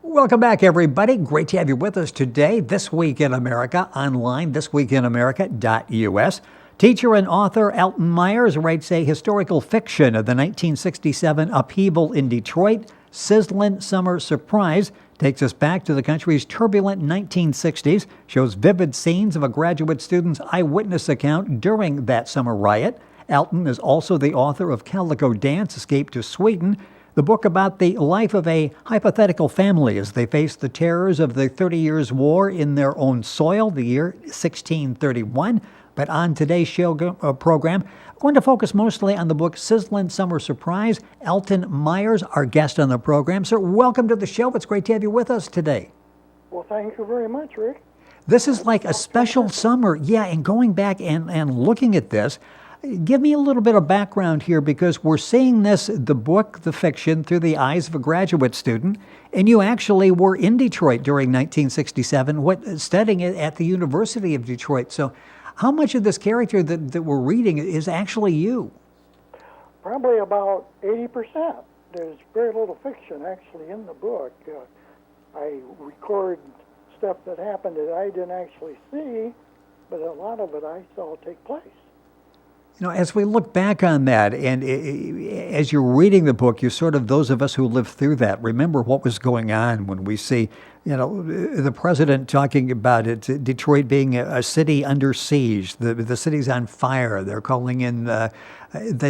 Welcome back, everybody. Great to have you with us today. This Week in America, online, thisweekinamerica.us. Teacher and author Alton Myers writes a historical fiction of the 1967 upheaval in Detroit. Sizzlin Summer Surprise takes us back to the country's turbulent 1960s, shows vivid scenes of a graduate student's eyewitness account during that summer riot. Alton is also the author of Calico Dance, Escape to Sweden, the book about the life of a hypothetical family as they face the terrors of the 30 Years' War in their own soil, the year 1631. But on today's show program, we're going to focus mostly on the book Sizzlin Summer Surprise. Alton Myers, our guest on the program. Sir, welcome to the show. It's great to have you with us today. Well, thank you very much, Rick. This is like a special summer. Yeah, and going back and looking at this, give me a little bit of background here, because we're seeing this, the book, the fiction, through the eyes of a graduate student, and you actually were in Detroit during 1967, studying at the University of Detroit. So how much of this character that we're reading is actually you? Probably about 80%. There's very little fiction actually in the book. I record stuff that happened that I didn't actually see, but a lot of it I saw take place. You know, as we look back on that, and as you're reading the book, you're sort of those of us who lived through that. Remember what was going on when we see, the president talking about it, Detroit being a city under siege. The city's on fire. They're calling in the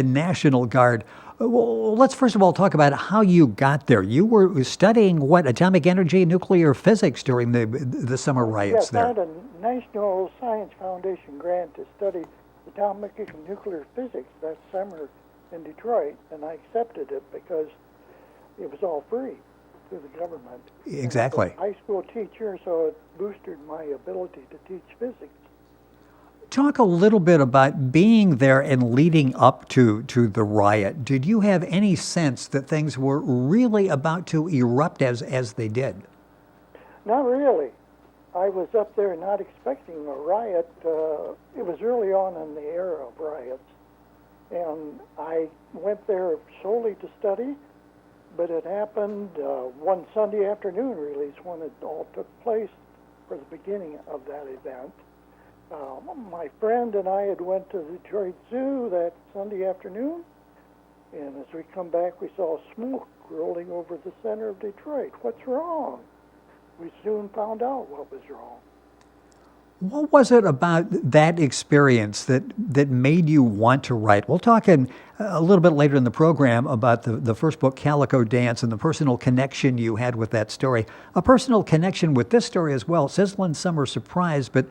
National Guard. Well, let's first of all talk about how you got there. You were studying atomic energy, nuclear physics during the summer riots there. Yes, I had a National Science Foundation grant to study atomic and nuclear physics that summer in Detroit, and I accepted it because it was all free through the government. Exactly. I was a high school teacher, so it boosted my ability to teach physics. Talk a little bit about being there and leading up to the riot. Did you have any sense that things were really about to erupt as they did? Not really. I was up there not expecting a riot. It was early on in the era of riots, and I went there solely to study, but it happened one Sunday afternoon, really, is when it all took place for the beginning of that event. My friend and I had went to the Detroit Zoo that Sunday afternoon, and as we come back, we saw smoke rolling over the center of Detroit. What's wrong? We soon found out what was wrong. What was it about that experience that made you want to write? We'll talk a little bit later in the program about the first book, Calico Dance, and the personal connection you had with that story. A personal connection with this story as well, Sizzlin Summer Surprise. But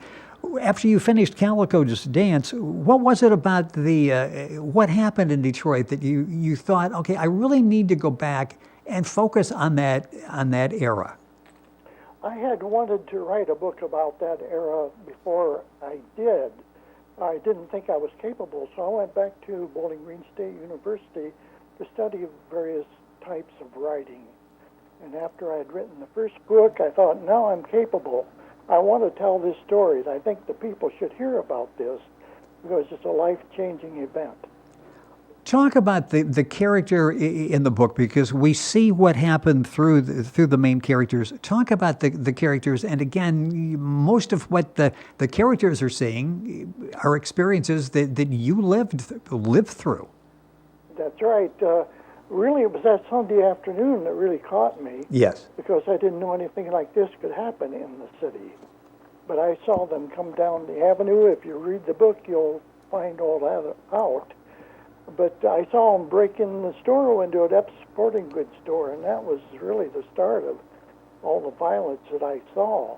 after you finished Calico Dance, what was it about what happened in Detroit that you thought, okay, I really need to go back and focus on that era? I had wanted to write a book about that era before I did. I didn't think I was capable, so I went back to Bowling Green State University to study various types of writing. And after I had written the first book, I thought, now I'm capable. I want to tell this story, and I think the people should hear about this because it's a life-changing event. Talk about the character in the book, because we see what happened through the main characters. Talk about the characters, and again, most of what the characters are seeing are experiences that you lived through. That's right. Really, it was that Sunday afternoon that really caught me. Yes. Because I didn't know anything like this could happen in the city. But I saw them come down the avenue. If you read the book, you'll find all that out. But I saw them break in the store window at Epps Sporting Goods store, and that was really the start of all the violence that I saw.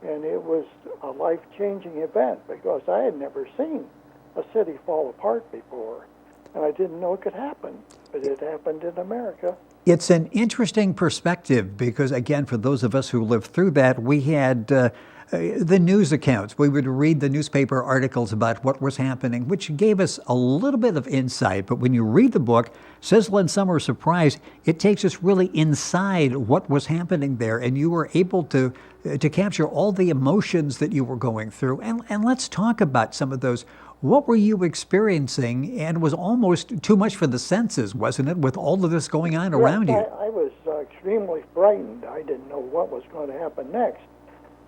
And it was a life-changing event because I had never seen a city fall apart before, and I didn't know it could happen, but it happened in America. It's an interesting perspective because, again, for those of us who lived through that, we had the news accounts. We would read the newspaper articles about what was happening, which gave us a little bit of insight. But when you read the book, Sizzlin Summer Surprise, it takes us really inside what was happening there, and you were able to capture all the emotions that you were going through. And let's talk about some of those. What were you experiencing? And it was almost too much for the senses, wasn't it, with all of this going on Yes, around you? I was extremely frightened. I didn't know what was going to happen next.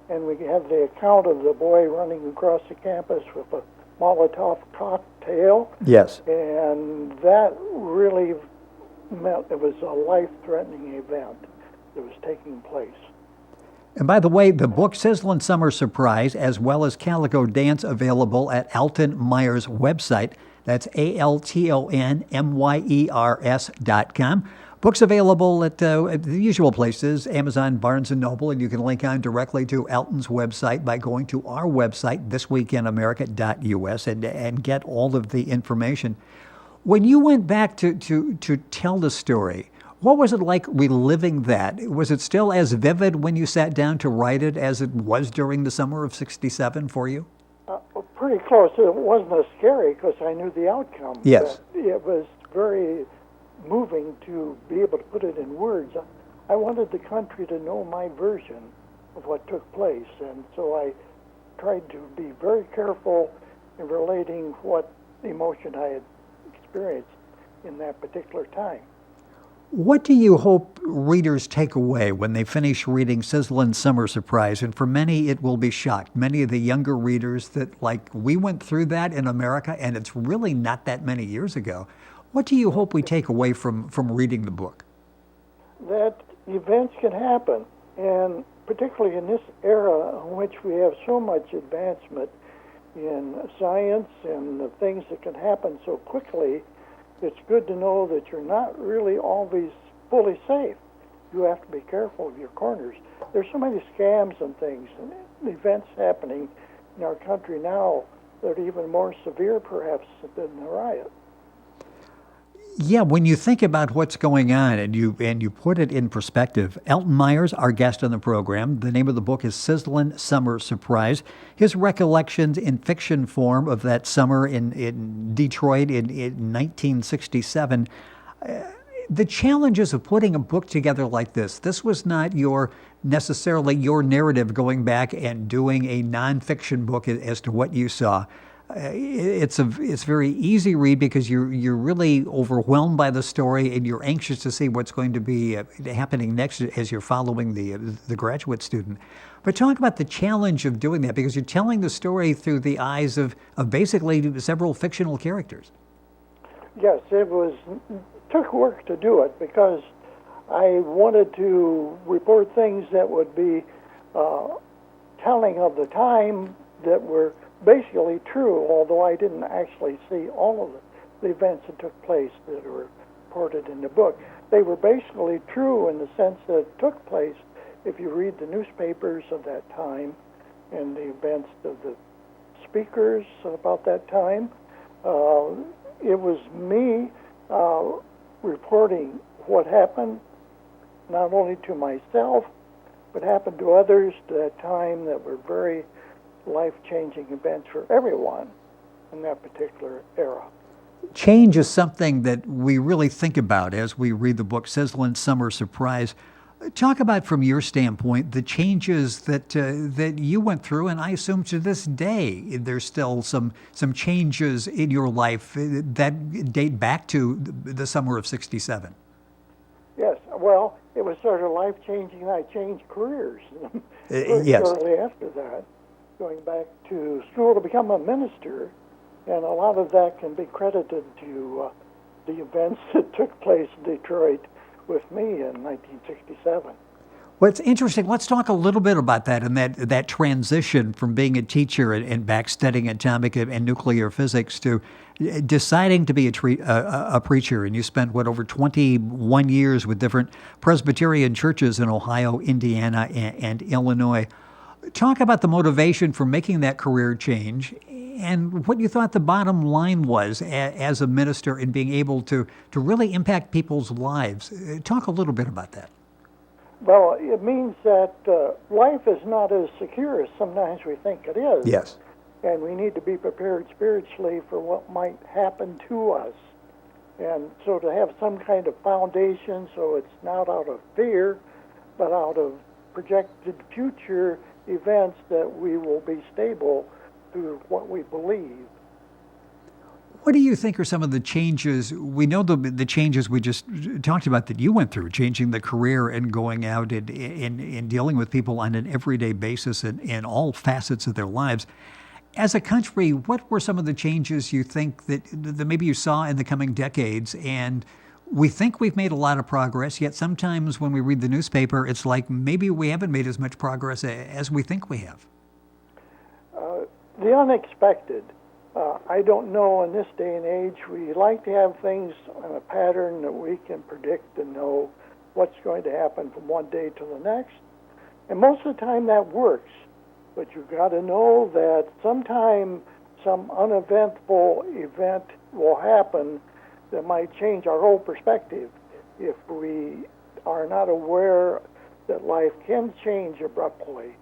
And we have the account of the boy running across the campus with a Molotov cocktail. Yes. And that really meant it was a life-threatening event that was taking place. And by the way, the book Sizzlin Summer Surprise, as well as Calico Dance, available at Alton Myers' website. That's ALTONMYERS.com. Books available at the usual places, Amazon, Barnes & Noble, and you can link on directly to Alton's website by going to our website, thisweekinamerica.us, and get all of the information. When you went back to tell the story, what was it like reliving that? Was it still as vivid when you sat down to write it as it was during the summer of '67 for you? Pretty close. It wasn't as scary because I knew the outcome. Yes. But it was very moving to be able to put it in words. I wanted the country to know my version of what took place, and so I tried to be very careful in relating what emotion I had experienced in that particular time. What do you hope readers take away when they finish reading Sizzlin Summer Surprise? And for many, it will be shocked. Many of the younger readers that, like, we went through that in America, and it's really not that many years ago. What do you hope we take away from reading the book? That events can happen, and particularly in this era in which we have so much advancement in science and the things that can happen so quickly, it's good to know that you're not really always fully safe. You have to be careful of your corners. There's so many scams and things and events happening in our country now that are even more severe, perhaps, than the riot. Yeah, when you think about what's going on and you put it in perspective, Alton Myers, our guest on the program, the name of the book is Sizzlin Summer Surprise. His recollections in fiction form of that summer in Detroit in 1967. The challenges of putting a book together like this was not necessarily your narrative going back and doing a nonfiction book as to what you saw. It's very easy read because you're really overwhelmed by the story and you're anxious to see what's going to be happening next as you're following the graduate student. But talk about the challenge of doing that, because you're telling the story through the eyes of basically several fictional characters. Yes, took work to do it because I wanted to report things that would be telling of the time that were basically true, although I didn't actually see all of the events that took place that were reported in the book. They were basically true in the sense that it took place if you read the newspapers of that time and the events of the speakers about that time. It was me reporting what happened, not only to myself, but happened to others at that time that were very life-changing events for everyone in that particular era. Change is something that we really think about as we read the book Sizzlin Summer Surprise. Talk about, from your standpoint, the changes that you went through, and I assume to this day there's still some changes in your life that date back to the summer of '67. Yes, well, it was sort of life-changing. I changed careers Yes. shortly after that, going back to school to become a minister, and a lot of that can be credited to the events that took place in Detroit with me in 1967. Well, it's interesting. Let's talk a little bit about that and that transition from being a teacher and back studying atomic and nuclear physics to deciding to be a preacher. And you spent, over 21 years with different Presbyterian churches in Ohio, Indiana, and Illinois. Talk about the motivation for making that career change and what you thought the bottom line was as a minister in being able to really impact people's lives. Talk a little bit about that. Well, it means that life is not as secure as sometimes we think it is. Yes. And we need to be prepared spiritually for what might happen to us. And so to have some kind of foundation so it's not out of fear, but out of projected future events that we will be stable through what we believe. What do you think are some of the changes? We know the changes we just talked about that you went through, changing the career and going out and dealing with people on an everyday basis in all facets of their lives. As a country, what were some of the changes you think that maybe you saw in the coming decades? And we think we've made a lot of progress, yet sometimes when we read the newspaper, it's like maybe we haven't made as much progress as we think we have. The unexpected. I don't know, in this day and age, we like to have things on a pattern that we can predict and know what's going to happen from one day to the next. And most of the time that works. But you've got to know that sometime some uneventful event will happen that might change our whole perspective if we are not aware that life can change abruptly.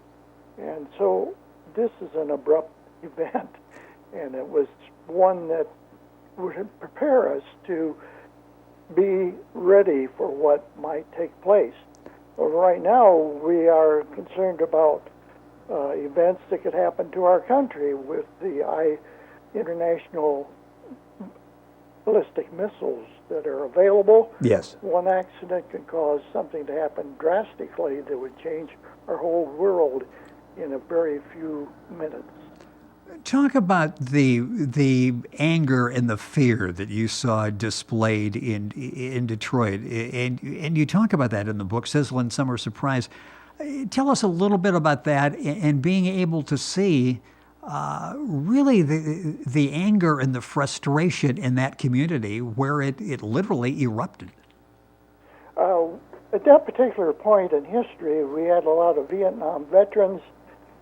And so this is an abrupt event. And it was one that would prepare us to be ready for what might take place. But right now, we are concerned about events that could happen to our country with the international ballistic missiles that are available. Yes. One accident can cause something to happen drastically that would change our whole world in a very few minutes. Talk about the anger and the fear that you saw displayed in Detroit, and you talk about that in the book, Sizzlin Summer Surprise. Tell us a little bit about that and being able to see really the anger and the frustration in that community where it literally erupted. At that particular point in history, we had a lot of Vietnam veterans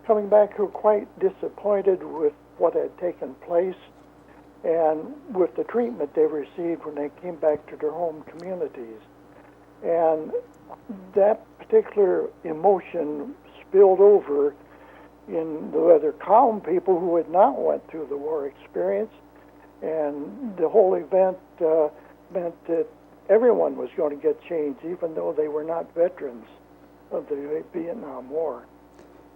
coming back who were quite disappointed with what had taken place and with the treatment they received when they came back to their home communities. And that particular emotion spilled over in the other calm people who had not went through the war experience. And the whole event meant that everyone was going to get changed, even though they were not veterans of the Vietnam War.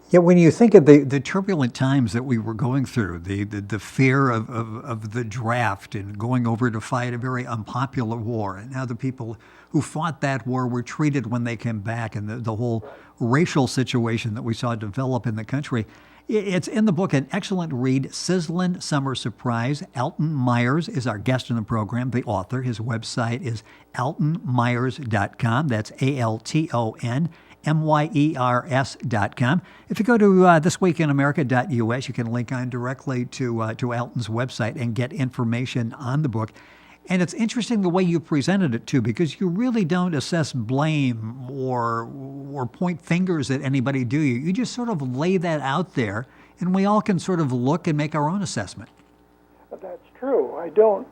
Yeah, when you think of the turbulent times that we were going through, the fear of the draft and going over to fight a very unpopular war, and how the people who fought that war were treated when they came back, and the whole racial situation that we saw develop in the country. It's in the book, an excellent read, Sizzlin Summer Surprise. Alton Myers is our guest in the program, the author. His website is altonmyers.com. That's ALTONMYERS.com. If you go to thisweekinamerica.us, you can link on directly to Alton's website and get information on the book. And it's interesting the way you presented it, too, because you really don't assess blame or point fingers at anybody, do you? You just sort of lay that out there, and we all can sort of look and make our own assessment. That's true. I don't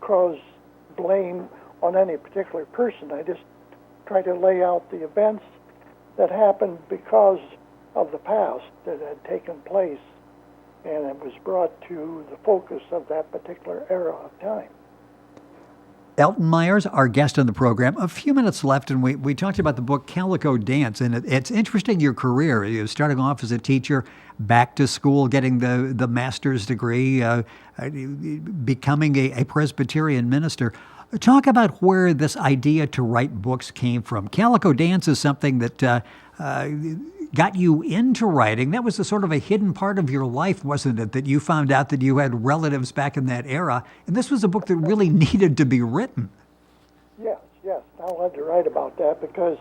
cause blame on any particular person. I just try to lay out the events that happened because of the past that had taken place, and it was brought to the focus of that particular era of time. Alton Myers, our guest on the program. A few minutes left, and we talked about the book Calico Dance, and it's interesting, your career. You're starting off as a teacher, back to school, getting the master's degree, becoming a Presbyterian minister. Talk about where this idea to write books came from. Calico Dance is something that got you into writing. That was a sort of a hidden part of your life, wasn't it? That you found out that you had relatives back in that era. And this was a book that really needed to be written. Yes. I wanted to write about that because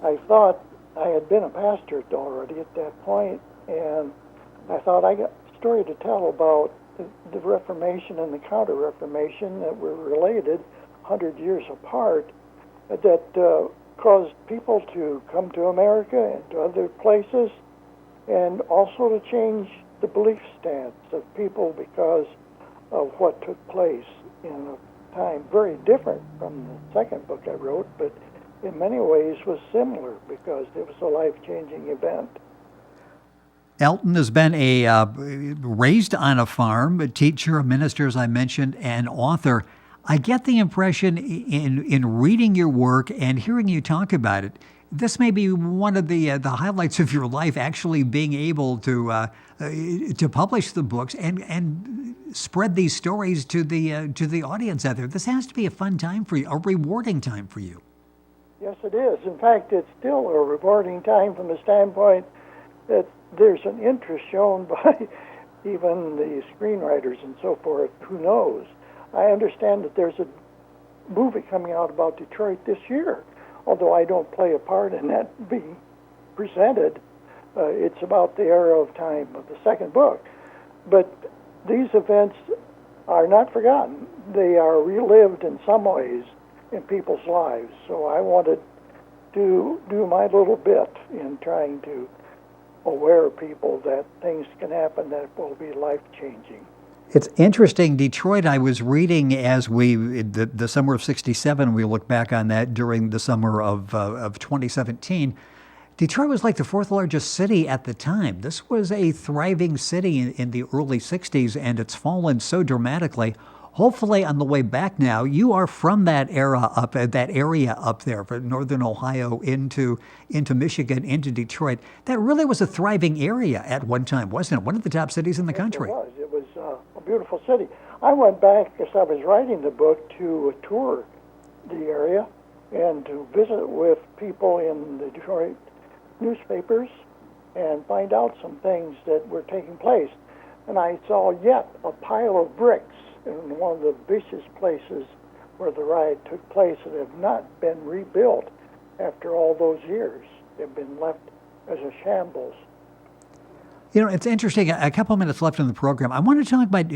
I thought I had been a pastor already at that point, and I thought I got a story to tell about the Reformation and the Counter-Reformation that were related 100 years apart, that caused people to come to America and to other places, and also to change the belief stance of people because of what took place in a time very different from the second book I wrote, but in many ways was similar because it was a life-changing event. Alton has been raised on a farm, a teacher, a minister, as I mentioned, and author. I get the impression in reading your work and hearing you talk about it This may be one of the highlights of your life, actually being able to publish the books and spread these stories to the audience out there. This has to be a fun time for you, a rewarding time for you. Yes, it is. In fact, it's still a rewarding time from the standpoint that there's an interest shown by even the screenwriters and so forth. Who knows? I understand that there's a movie coming out about Detroit this year, although I don't play a part in that being presented. It's about the era of time of the second book. But these events are not forgotten. They are relived in some ways in people's lives. So I wanted to do my little bit in trying to aware people that things can happen that will be life-changing. It's interesting. Detroit, I was reading as the summer of '67, we look back on that during the summer of 2017. Detroit was like the fourth largest city at the time. This was a thriving city in the early '60s, and it's fallen so dramatically. Hopefully, on the way back now, you are from that area up there, from northern Ohio into Michigan, into Detroit. That really was a thriving area at one time, wasn't it? One of the top cities in the country. It was. It was a beautiful city. I went back, as I was writing the book, to tour the area and to visit with people in the Detroit newspapers and find out some things that were taking place. And I saw yet a pile of bricks in one of the vicious places where the riot took place that have not been rebuilt after all those years. They've been left as a shambles. You know, it's interesting. A couple minutes left in the program. I want to talk about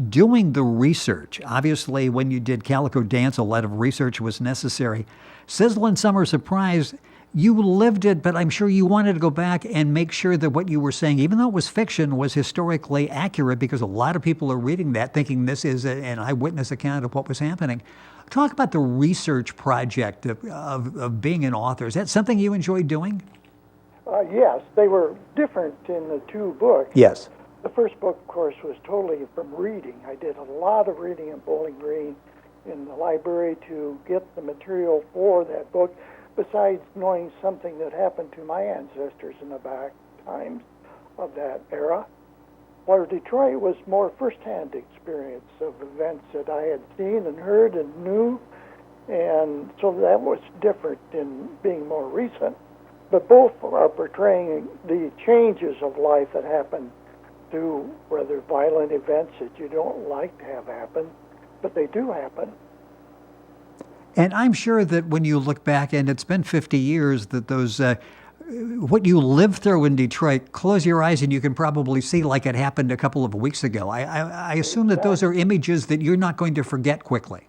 doing the research. Obviously, when you did Calico Dance, a lot of research was necessary. Sizzlin Summer Surprise, you lived it, but I'm sure you wanted to go back and make sure that what you were saying, even though it was fiction, was historically accurate, because a lot of people are reading that thinking this is an eyewitness account of what was happening. Talk about the research project of being an author. Is that something you enjoyed doing? Yes, they were different in the two books. Yes. The first book, of course, was totally from reading. I did a lot of reading in Bowling Green in the library to get the material for that book, besides knowing something that happened to my ancestors in the back times of that era. Where Detroit was more first-hand experience of events that I had seen and heard and knew, and so that was different in being more recent. But both are portraying the changes of life that happen through rather violent events that you don't like to have happen, but they do happen. And I'm sure that when you look back, and it's been 50 years, that those what you lived through in Detroit, close your eyes and you can probably see like it happened a couple of weeks ago. I assume that those are images that you're not going to forget quickly.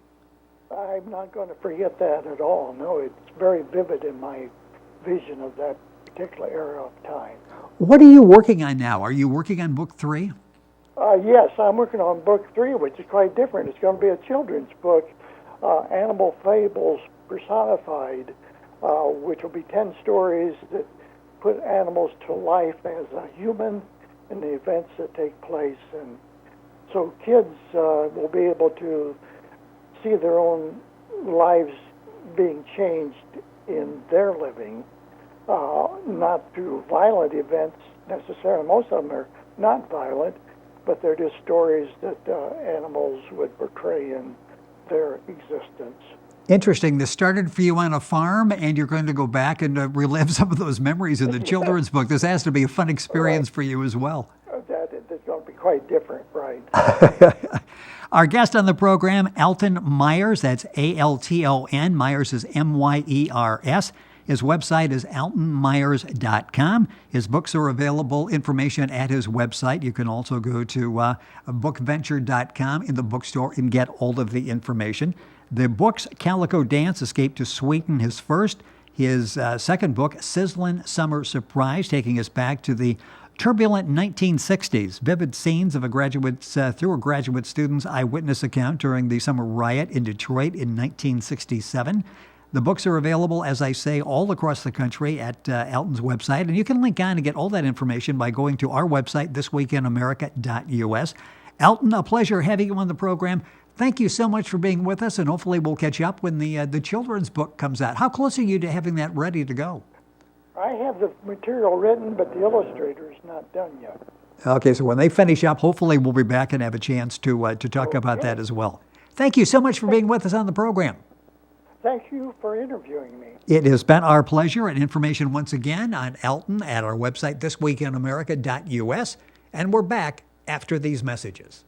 I'm not going to forget that at all. No, it's very vivid in my vision of that particular era of time. What are you working on now? Are you working on book 3? Yes, I'm working on book 3, which is quite different. It's going to be a children's book, Animal Fables Personified, which will be 10 stories that put animals to life as a human in the events that take place. And so kids will be able to see their own lives being changed in their living, not through violent events necessarily. Most of them are not violent, but they're just stories that animals would portray in their existence. Interesting. This started for you on a farm, and you're going to go back and relive some of those memories in the children's book. This has to be a fun experience for you as well. That's going to be quite different, right? Our guest on the program, Alton Myers. That's Alton. Myers is Myers. His website is altonmyers.com. His books are available, information at his website. You can also go to bookventure.com in the bookstore and get all of the information. The books, Calico Dance, Escape to Sweden, his first. His second book, Sizzlin Summer Surprise, taking us back to the turbulent 1960s, vivid scenes of through a graduate student's eyewitness account during the summer riot in Detroit in 1967. The books are available, as I say, all across the country at Alton's website, and you can link on and get all that information by going to our website, thisweekinamerica.us. Alton, a pleasure having you on the program. Thank you so much for being with us, and hopefully we'll catch up when the children's book comes out. How close are you to having that ready to go? I have the material written, but the illustrator is not done yet. Okay, so when they finish up, hopefully we'll be back and have a chance to talk about that as well. Thank you so much for being with us on the program. Thank you for interviewing me. It has been our pleasure, and information once again on Alton at our website, thisweekinamerica.us, and we're back after these messages.